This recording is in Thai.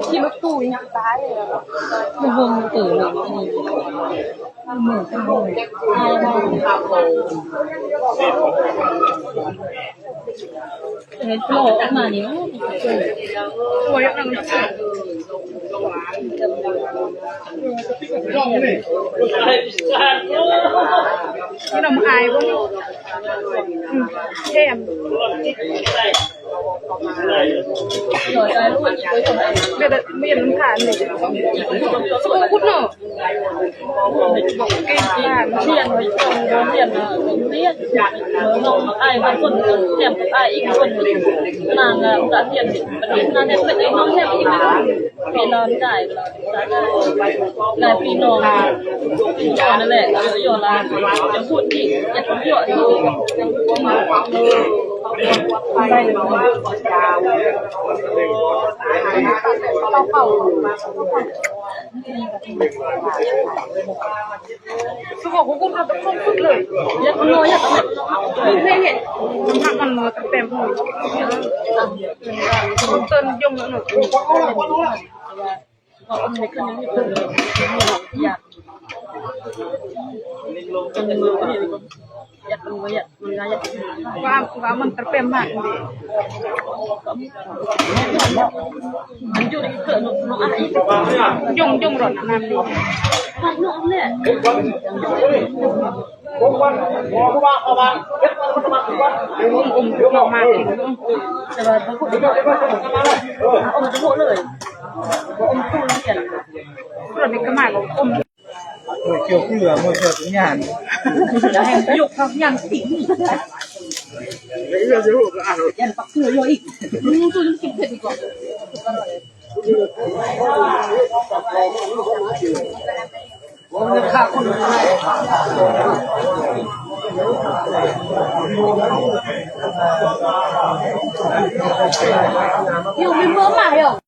ขี่รถตู้ยังตายเลยมันวงตื่นเลยเหมือนกันเลยใช่ไหมเห็นโผล่ออกมาเนี่ยสวยจังที่น้ำอายพวกนี้เข้มไม่ยังผ่านเลยสู้คุณเนาะเก่งมากเรียนไปตรงเรียนน้องไอ้บางคนเรียนกับไอ้อีกคนนางจะเรียนประเด็นนางเนี่ยเป็นไอ้น้องแค่อีกไม่รู้พี่น้องได้ได้พี่น้องนั่นแหละโยนละจะพูดอีกจะพูดเยอะอีกได้เลยเป่าสุขภาพคุณเราจะครบสุดเลยยัดน้อยยัดไม่เห็นทำมันมือเต็มหัวเตินยมแล้วหนูก็อมในเครื่องนี้เป็นอยากจนมือก็ยัดมือยัดมือยัดว่ามันเต็มมากเลยมันอยู่ในเครื่องน้องอะไรยงหล่นน้ำดีน้องเนี่ยออกมาแต่ว่าต้องพูดอมจะพูดเลยอมตู้เขียนเราเป็นกระหม่อมอมเกี่ยวกับเหลือมือเกี่ยวกับงานจะให้ยกทับยันสิยันปักเสือเยอะอีกมึงตัวยังกินเผ็ดอีกก่อนข้าวคนไทยอยู่ไม่เมื่อไหร่หรอ